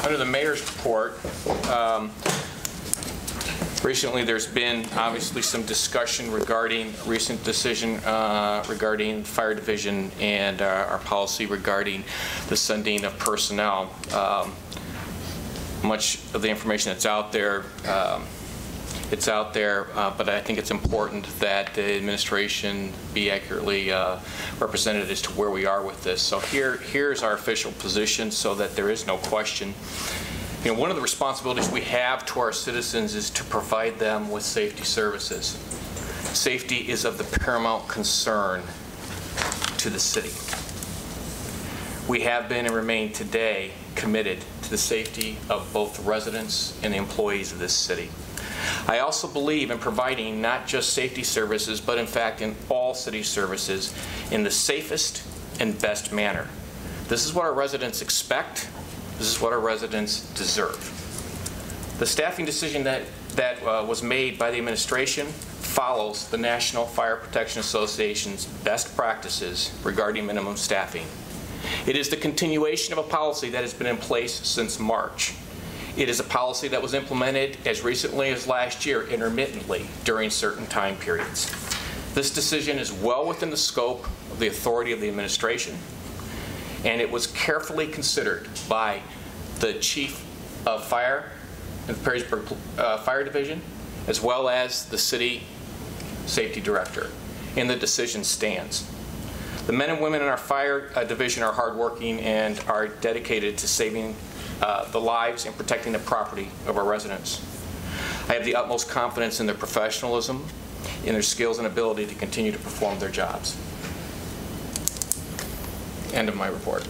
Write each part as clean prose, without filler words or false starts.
Under the mayor's report, recently there's been obviously some discussion regarding recent decision regarding fire division and our policy regarding the sending of personnel. Much of the information that's out there, but I think it's important that the administration be accurately represented as to where we are with this. So here's our official position so that there is no question. You know, one of the responsibilities we have to our citizens is to provide them with safety services. Safety is of the paramount concern to the city. We have been and remain today committed to the safety of both the residents and the employees of this city. I also believe in providing not just safety services, but in fact in all city services in the safest and best manner. This is what our residents expect. This is what our residents deserve. The staffing decision that was made by the administration follows the National Fire Protection Association's best practices regarding minimum staffing. It is the continuation of a policy that has been in place since March. It is a policy that was implemented as recently as last year intermittently during certain time periods. This decision is well within the scope of the authority of the administration, and it was carefully considered by the Chief of Fire in the Perrysburg Fire Division, as well as the City Safety Director, and the decision stands. The men and women in our fire division are hardworking and are dedicated to saving the lives and protecting the property of our residents. I have the utmost confidence in their professionalism, in their skills and ability to continue to perform their jobs. End of my report.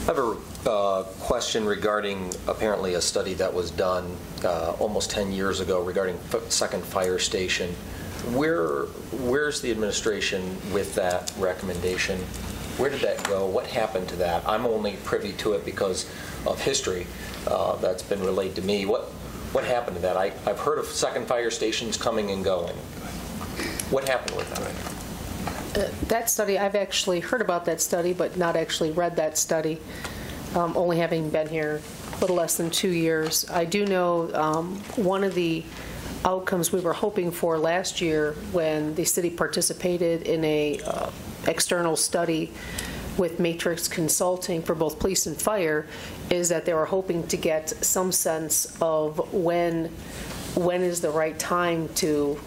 I have a question regarding apparently a study that was done almost 10 years ago regarding second fire station. Where's the administration with that recommendation? Where did that go? What happened to that? I'm only privy to it because of history that's been relayed to me. What happened to that? I've heard of second fire stations coming and going. What happened with that? That study, I've actually heard about that study, but not actually read that study, only having been here a little less than 2 years. I do know one of the outcomes we were hoping for last year when the city participated in a external study with Matrix Consulting for both police and fire is that they were hoping to get some sense of when is the right time to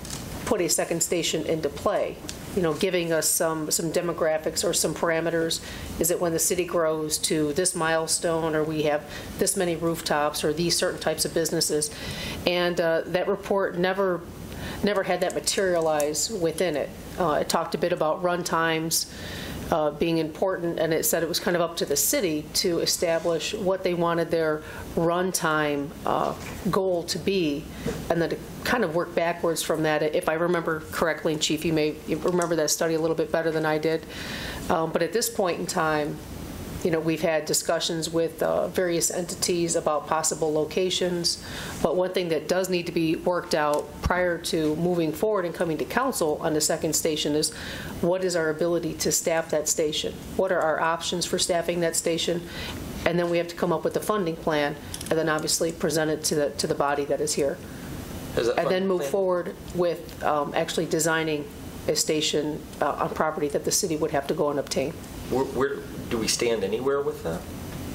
put a second station into play. You know, giving us some demographics or some parameters. Is it when the city grows to this milestone, or we have this many rooftops, or these certain types of businesses? And that report never had that materialize within it. It talked a bit about run times being important, and it said it was kind of up to the city to establish what they wanted their run time goal to be, and then to kind of work backwards from that. If I remember correctly, and Chief, you may remember that study a little bit better than I did. But at this point in time, you know, we've had discussions with various entities about possible locations, but one thing that does need to be worked out prior to moving forward and coming to council on the second station is what is our ability to staff that station? What are our options for staffing that station? And then we have to come up with a funding plan, and then obviously present it to the body that is here. And then move forward with actually designing a station on property that the city would have to go and obtain. Where do we stand anywhere with that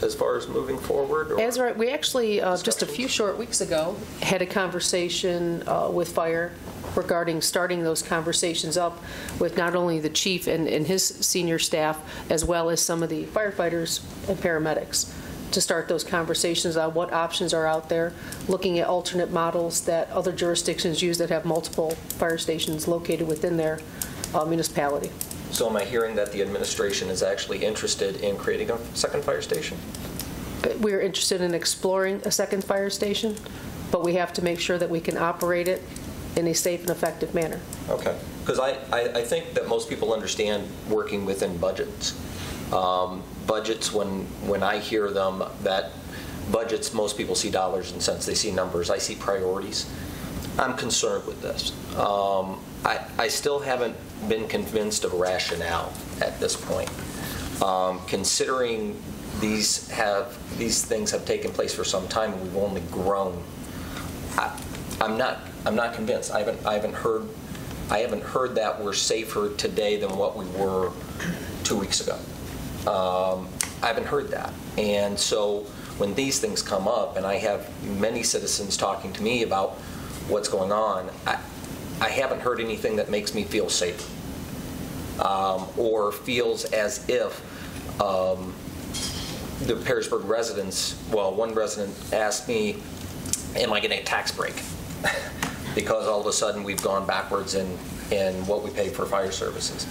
as far as moving forward? Or we actually, just a few short weeks ago, had a conversation with fire regarding starting those conversations up with not only the chief and his senior staff, as well as some of the firefighters and paramedics, to start those conversations on what options are out there, looking at alternate models that other jurisdictions use that have multiple fire stations located within their municipality. So am I hearing that the administration is actually interested in creating a second fire station? We're interested in exploring a second fire station, but we have to make sure that we can operate it in a safe and effective manner. Okay, because I think that most people understand working within budgets. Budgets, when I hear them, that budgets, most people see dollars and cents, they see numbers, I see priorities. I'm concerned with this. I still haven't been convinced of rationale at this point. Considering these things have taken place for some time and we've only grown, I'm not convinced. I haven't heard that we're safer today than what we were 2 weeks ago. I haven't heard that. And so when these things come up, and I have many citizens talking to me about what's going on, I haven't heard anything that makes me feel safer or feels as if the Perrysburg residents, well, one resident asked me, am I getting a tax break? Because all of a sudden we've gone backwards in what we pay for fire services.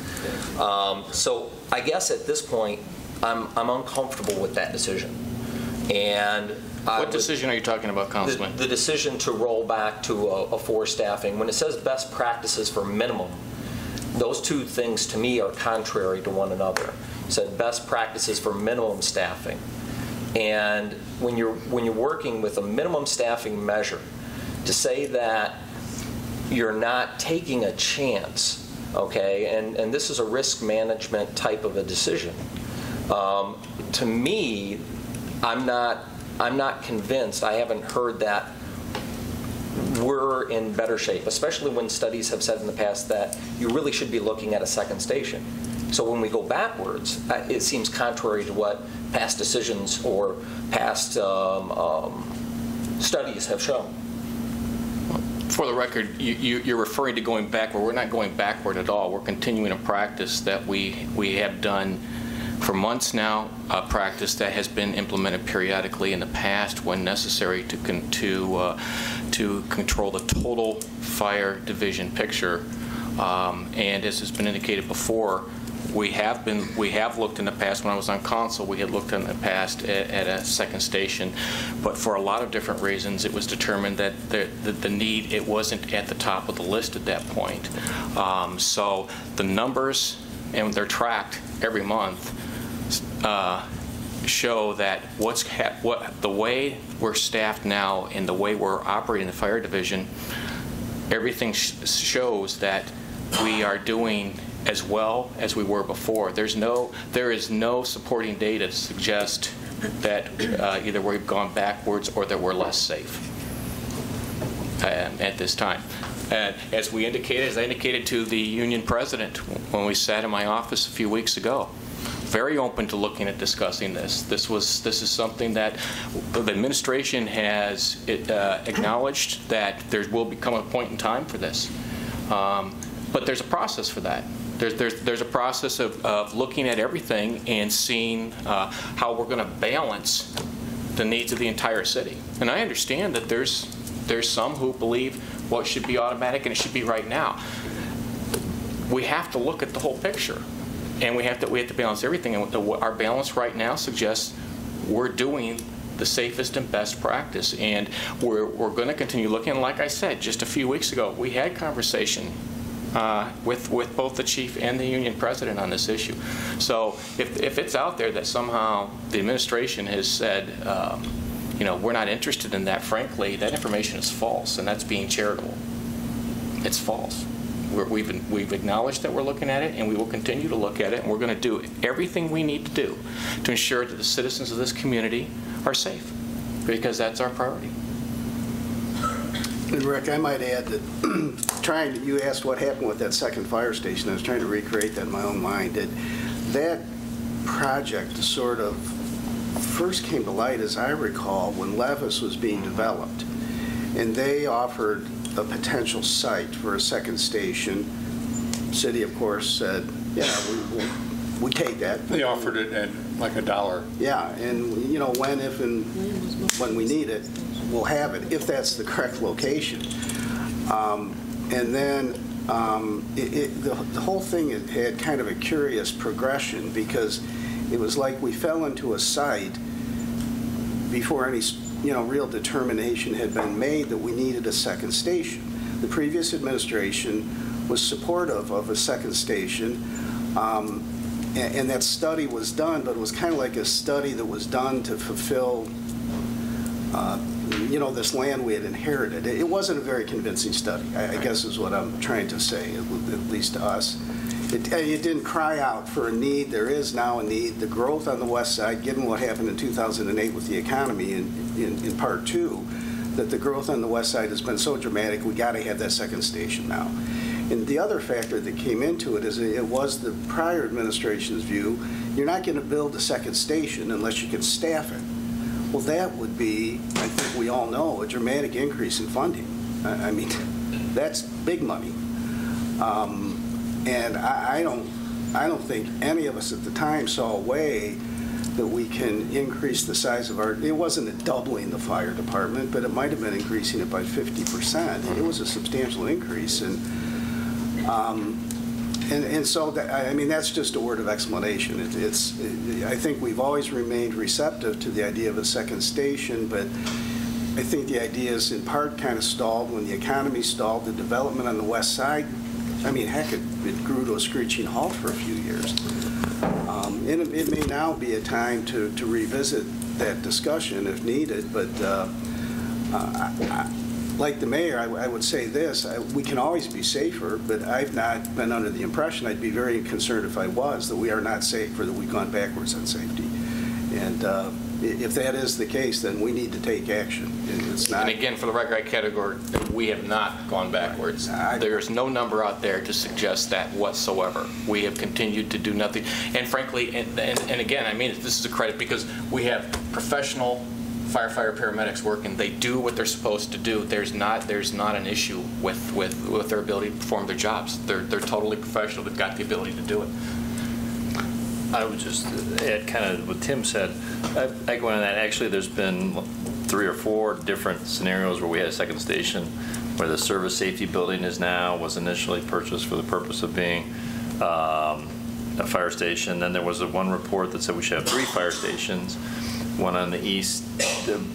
So I guess at this point, I'm uncomfortable with that decision. And what decision are you talking about, Councilman? The decision to roll back to a 4 staffing. When it says best practices for minimum, those two things to me are contrary to one another. It said best practices for minimum staffing. And when you're working with a minimum staffing measure, to say that you're not taking a chance, okay, and this is a risk management type of a decision. To me, I'm not convinced. I haven't heard that we're in better shape, especially when studies have said in the past that you really should be looking at a second station. So when we go backwards, it seems contrary to what past decisions or past studies have shown. For the record, you're referring to going backward. We're not going backward at all. We're continuing a practice that we have done for months now, a practice that has been implemented periodically in the past when necessary to control the total fire division picture. And as has been indicated before, we have looked in the past. When I was on council, we had looked in the past at a second station, but for a lot of different reasons, it was determined that the need, it wasn't at the top of the list at that point. So the numbers, and they're tracked every month, show that the way we're staffed now and the way we're operating the fire division, everything shows that we are doing as well as we were before. There is no supporting data to suggest that either we've gone backwards or that we're less safe at this time. As I indicated to the union president when we sat in my office a few weeks ago, very open to looking at discussing this. This is something that the administration has acknowledged that there will become a point in time for this. But there's a process for that. There's a process of looking at everything and seeing how we're going to balance the needs of the entire city. And I understand that there's some who believe, well, it should be automatic and it should be right now. We have to look at the whole picture, and we have to balance everything. And our balance right now suggests we're doing the safest and best practice, and we're going to continue looking. And like I said, just a few weeks ago, we had conversation with both the chief and the union president on this issue. So if it's out there that somehow the administration has said, we're not interested in that, frankly, that information is false, and that's being charitable. It's false. We've acknowledged that we're looking at it, and we will continue to look at it, and we're going to do everything we need to do to ensure that the citizens of this community are safe, because that's our priority. And Rick, I might add that you asked what happened with that second fire station. I was trying to recreate that in my own mind. That project sort of first came to light, as I recall, when Levis was being developed. And they offered a potential site for a second station. City, of course, said, yeah, we take that. They offered it at like $1. Yeah, and when we need it, we'll have it, if that's the correct location. And then the whole thing had kind of a curious progression, because it was like we fell into a site before any real determination had been made that we needed a second station. The previous administration was supportive of a second station, and that study was done, but it was kind of like a study that was done to fulfill this land we had inherited. It wasn't a very convincing study, I guess is what I'm trying to say, at least to us. it didn't cry out for a need. There is now a need. The growth on the west side, given what happened in 2008 with the economy in part two, that the growth on the west side has been so dramatic, we got to have that second station now. And the other factor that came into it is it was the prior administration's view, you're not going to build a second station unless you can staff it. Well, that would be, I think we all know, a dramatic increase in funding. I mean, that's big money. And I don't think any of us at the time saw a way that we can increase the size of our, it wasn't a doubling the fire department, but it might have been increasing it by 50%. It was a substantial increase. And so, I mean, that's just a word of explanation. I think we've always remained receptive to the idea of a second station, but I think the idea is in part kind of stalled when the economy stalled. The development on the west side, I mean, heck, it grew to a screeching halt for a few years. And it may now be a time to revisit that discussion if needed, but like the mayor, I would say this, we can always be safer, but I've not been under the impression, I'd be very concerned if I was, that we are not safe or that we've gone backwards on safety. And if that is the case, then we need to take action. It's not. And again, for the record, I category, we have not gone backwards. There's no number out there to suggest that whatsoever. We have continued to do nothing. And frankly, and again, I mean, this is a credit because we have professional firefighter paramedics working. They do what they're supposed to do. There's not an issue with their ability to perform their jobs. They're totally professional. They've got the ability to do it. I would just add kind of what Tim said. I go on that. Actually, there's been 3 or 4 different scenarios where we had a second station where the service safety building was initially purchased for the purpose of being a fire station. Then there was one report that said we should have 3 fire stations, one on the east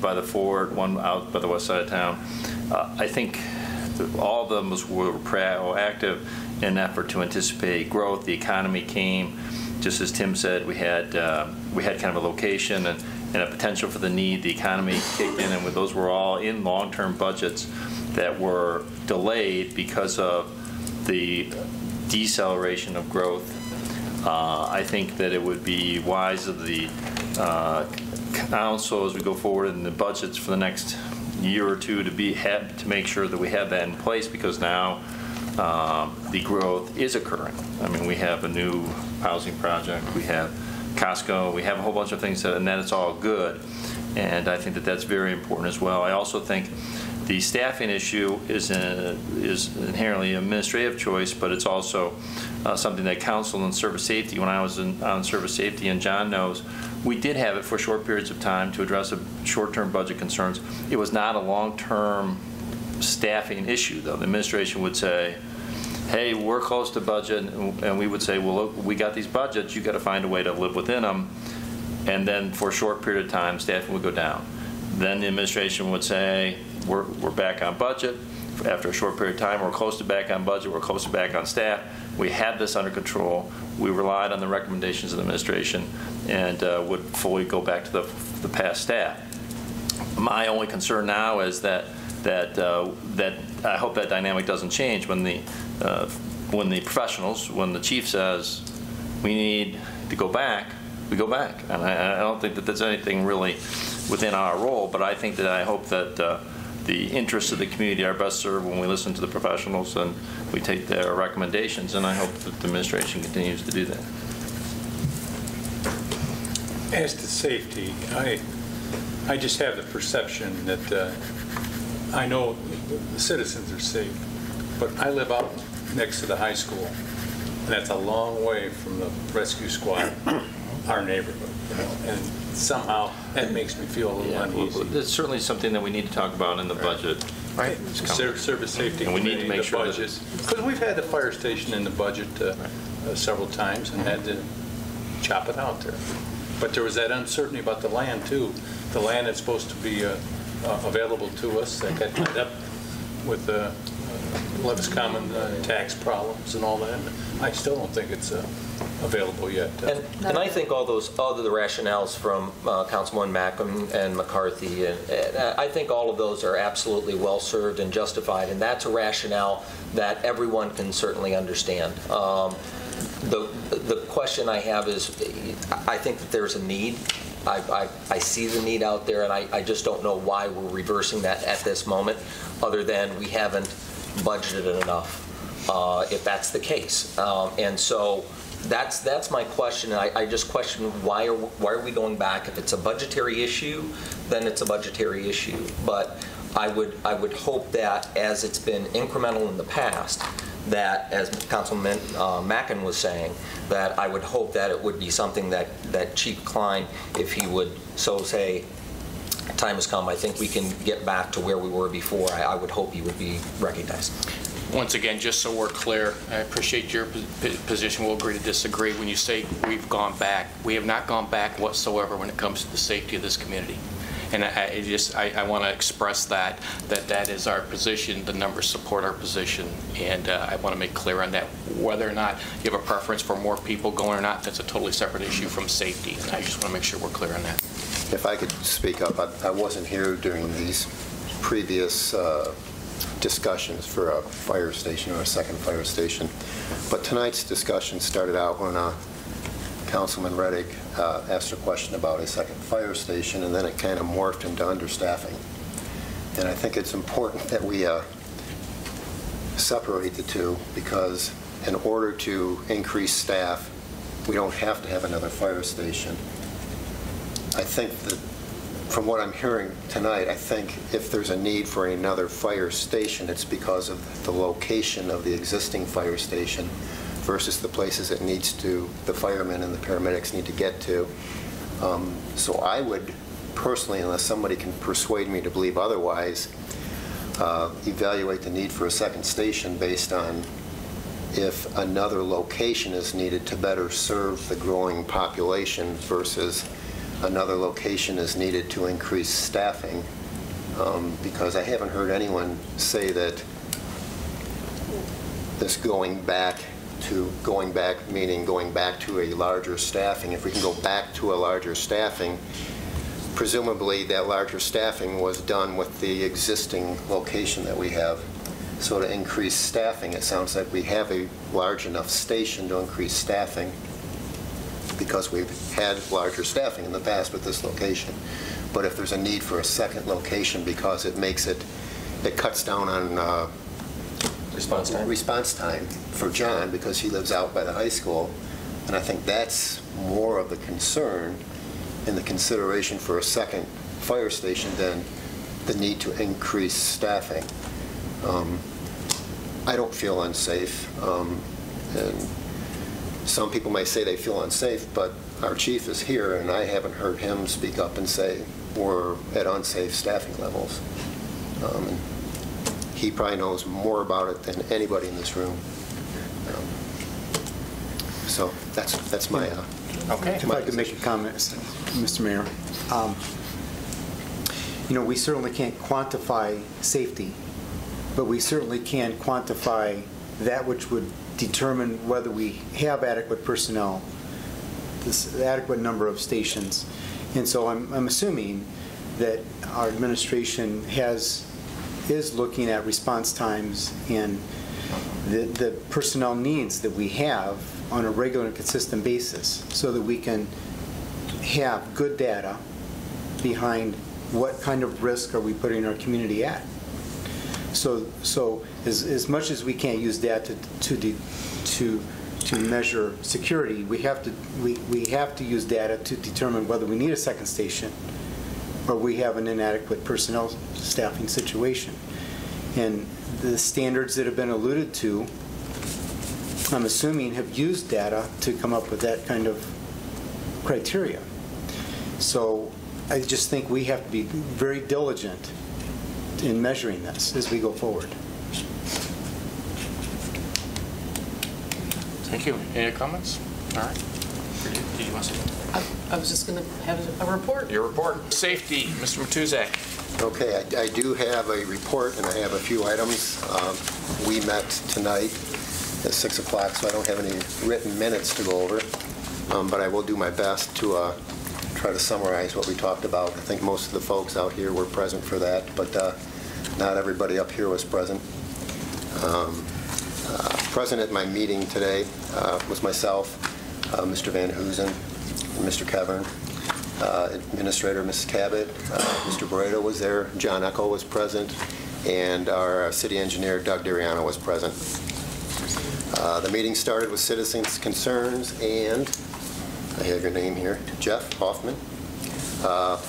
by the fort, one out by the west side of town. I think all of them were proactive in an effort to anticipate growth. The economy came. Just as Tim said, we had kind of a location and a potential for the need. The economy kicked in, and those were all in long-term budgets that were delayed because of the deceleration of growth. I think that it would be wise of the council as we go forward in the budgets for the next year or two to make sure that we have that in place, because now the growth is occurring. I mean, we have a new housing project, we have Costco, we have a whole bunch of things, and that it's all good. And I think that that's very important as well. I also think the staffing issue is inherently an administrative choice, but it's also something that council and service safety, when I was on service safety, and John knows, we did have it for short periods of time to address short-term budget concerns. It was not a long-term staffing issue, though. The administration would say, hey, we're close to budget, and we would say, well, look, we got these budgets, you got to find a way to live within them. And then for a short period of time, staffing would go down. Then the administration would say, we're back on budget. After a short period of time, we're close to back on budget, we're close to back on staff. We had this under control. We relied on the recommendations of the administration and would fully go back to the past staff. My only concern now is that I hope that dynamic doesn't change when the professionals, when the chief says we need to go back, we go back. And I don't think that there's anything really within our role, but I think that I hope that the interests of the community are best served when we listen to the professionals and we take their recommendations, and I hope that the administration continues to do that. As to safety, I just have the perception that I know the citizens are safe, but I live out next to the high school, and that's a long way from the rescue squad, our neighborhood, and somehow that makes me feel a little uneasy. That's certainly something that we need to talk about in the budget. Right. Service safety. And we need to make sure that because we've had the fire station in the budget several times and had to chop it out there. But there was that uncertainty about the land too. The land that's supposed to be available to us that got tied up with Levis Common tax problems and all that. I still don't think it's available yet. And I think all the rationales from Councilman Mackham and McCarthy, and I think all of those are absolutely well served and justified, and that's a rationale that everyone can certainly understand. The question I have is, I think that there's a need. I see the need out there, and I just don't know why we're reversing that at this moment, other than we haven't budgeted enough, if that's the case. And so that's my question. And I just question why are we going back? If it's a budgetary issue, then it's a budgetary issue. But I would hope that, as it's been incremental in the past, that, as Councilman Mackin was saying, that I would hope that it would be something that Chief Klein, if he would so say, time has come, I think we can get back to where we were before, I would hope he would be recognized. Once again, just so we're clear, I appreciate your position. We'll agree to disagree. When you say we've gone back, we have not gone back whatsoever when it comes to the safety of this community. And I want to express that is our position. The numbers support our position, and I want to make clear on that. Whether or not you have a preference for more people going or not, that's a totally separate issue from safety, and I just want to make sure we're clear on that. If I could speak up, I wasn't here during these previous discussions for a fire station or a second fire station, but tonight's discussion started out when Councilman Reddick asked a question about a second fire station, and then it kind of morphed into understaffing. And I think it's important that we separate the two, because in order to increase staff, we don't have to have another fire station. I think that from what I'm hearing tonight, I think if there's a need for another fire station, it's because of the location of the existing fire station versus the places it needs to, the firemen and the paramedics need to get to. So I would personally, unless somebody can persuade me to believe otherwise, evaluate the need for a second station based on if another location is needed to better serve the growing population versus another location is needed to increase staffing, because I haven't heard anyone say that this going back meaning going back to a larger staffing. If we can go back to a larger staffing, presumably that larger staffing was done with the existing location that we have. So to increase staffing, it sounds like we have a large enough station to increase staffing, because we've had larger staffing in the past with this location. But if there's a need for a second location because it cuts down on response time for John, because he lives out by the high school, and I think that's more of the concern in the consideration for a second fire station than the need to increase staffing. I don't feel unsafe, and some people may say they feel unsafe, but our chief is here, and I haven't heard him speak up and say we're at unsafe staffing levels. And he probably knows more about it than anybody in this room. So that's my. Okay. If I could make a comment, Mr. Mayor. We certainly can't quantify safety, but we certainly can quantify that which would determine whether we have adequate personnel, this adequate number of stations. And so I'm assuming that our administration is looking at response times and the personnel needs that we have on a regular and consistent basis, so that we can have good data behind what kind of risk are we putting our community at. So as much as we can't use data to measure security, we have to use data to determine whether we need a second station or we have an inadequate personnel staffing situation. And the standards that have been alluded to, I'm assuming, have used data to come up with that kind of criteria. So I just think we have to be very diligent in measuring this as we go forward. Thank you. Any other comments? All right. Did you want to say? I was just going to have a report. Your report. Safety, Mr. Matuzak. Okay, I do have a report, and I have a few items. We met tonight at 6 o'clock, so I don't have any written minutes to go over, but I will do my best to try to summarize what we talked about. I think most of the folks out here were present for that, but not everybody up here was present. Present at my meeting today was myself, Mr. Van Hoosen, Mr. Kevern, Administrator Mrs. Cabot, Mr. Borrego was there, John Eckel was present, and our city engineer, Doug Dariano, was present. The meeting started with citizens' concerns, and I have your name here, Jeff Hoffman,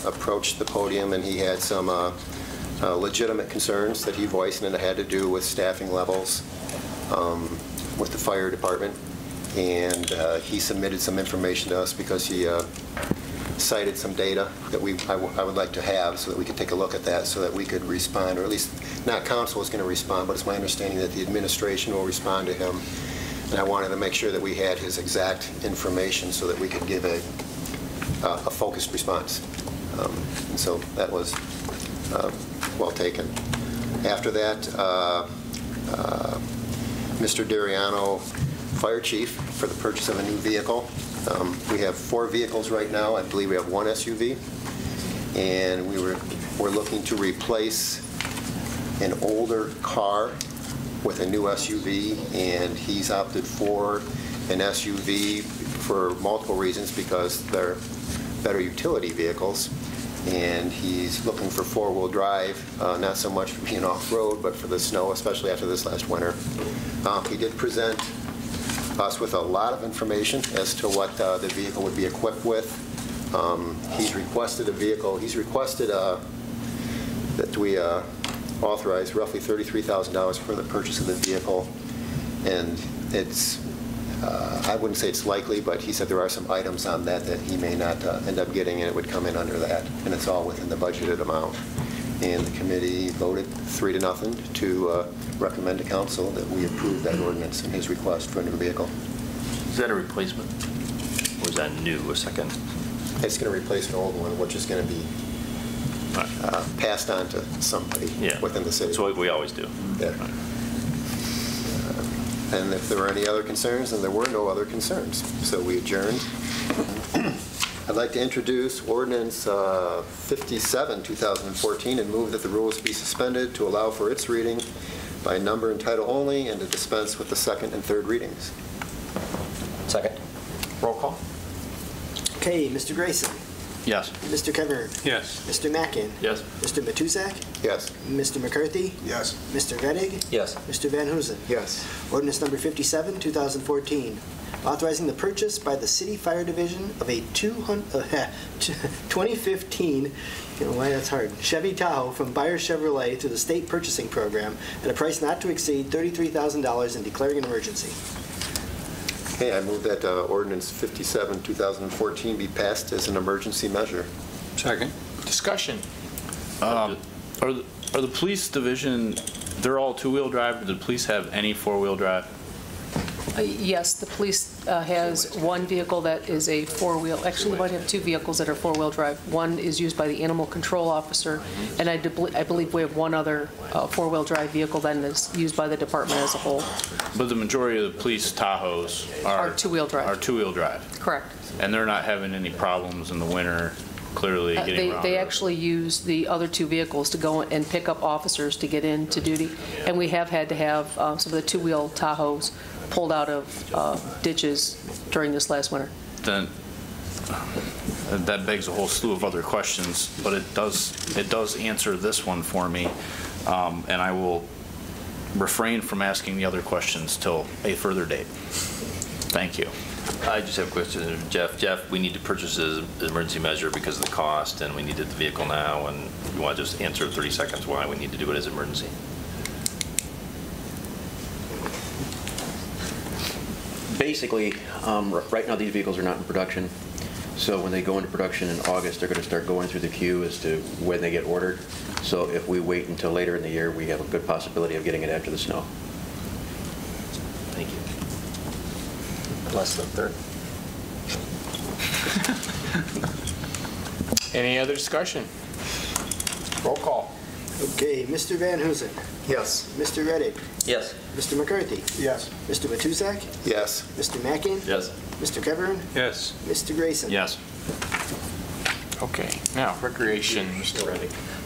approached the podium, and he had some legitimate concerns that he voiced, and it had to do with staffing levels with the fire department. And he submitted some information to us because he cited some data that I would like to have so that we could take a look at that so that we could respond, or at least not council is going to respond, but it's my understanding that the administration will respond to him. And I wanted to make sure that we had his exact information so that we could give a focused response. And so that was well taken. After that, Mr. Dariano, Fire Chief, for the purchase of a new vehicle. We have 4 vehicles right now. I believe we have 1 SUV. And we're looking to replace an older car with a new SUV, and he's opted for an SUV for multiple reasons, because they're better utility vehicles. And he's looking for 4-wheel drive, not so much for being off-road, but for the snow, especially after this last winter. He did present us with a lot of information as to what the vehicle would be equipped with. He's requested a vehicle. He's requested that we authorize roughly $33,000 for the purchase of the vehicle. And it's, I wouldn't say it's likely, but he said there are some items on that that he may not end up getting, and it would come in under that. And it's all within the budgeted amount. And the committee voted 3-0 to recommend to council that we approve that ordinance and his request for a new vehicle. Is that a replacement? Or is that new, a second? It's going to replace an old one, which is going to be passed on to somebody within the city. That's what we always do. Yeah. And if there were any other concerns, then there were no other concerns. So we adjourned. I'd like to introduce Ordinance 57, 2014, and move that the rules be suspended to allow for its reading by number and title only, and to dispense with the second and third readings. Second. Roll call. Okay, Mr. Grayson. Yes. Mr. Kevern. Yes. Mr. Mackin. Yes. Mr. Matusak. Yes. Mr. McCarthy. Yes. Mr. Rettig. Yes. Mr. Van Hoosen. Yes. Ordinance number 57, 2014, authorizing the purchase by the City Fire Division of a 2015, why that's hard, Chevy Tahoe from Bayer Chevrolet through the state purchasing program at a price not to exceed $33,000 and declaring an emergency. Okay, I move that Ordinance 57, 2014 be passed as an emergency measure. Second. Discussion. Are the police division, they're all 2-wheel drive, or do the police have any 4-wheel drive? Yes, the police has one vehicle that is a 4-wheel. Actually, we might have 2 vehicles that are 4-wheel drive. One is used by the animal control officer, and I believe we have one other 4-wheel drive vehicle that is used by the department as a whole. But the majority of the police Tahoes are 2-wheel drive. Are 2-wheel drive. Correct. And they're not having any problems in the winter, clearly getting around. They actually use the other 2 vehicles to go and pick up officers to get into duty, and we have had to have some of the 2-wheel Tahoes pulled out of ditches during this last winter. Then that begs a whole slew of other questions, but it does answer this one for me, and I will refrain from asking the other questions till a further date. Thank you. I just have a question, Jeff. Jeff, we need to purchase as an emergency measure because of the cost, and we needed the vehicle now, and you want to just answer in 30 seconds why we need to do it as emergency? Basically, right now these vehicles are not in production, so when they go into production in August, they're going to start going through the queue as to when they get ordered. So if we wait until later in the year, we have a good possibility of getting it after the snow. Thank you. Less than a third. Any other discussion? Roll call. Okay, Mr. Van Hoosen. Yes. Mr. Rettig. Yes. Mr. McCarthy. Yes. Mr. Matusak. Yes. Mr. Mackin. Yes. Mr. Kevern. Yes. Mr. Grayson. Yes. Okay, now recreation. Mr. Reddick.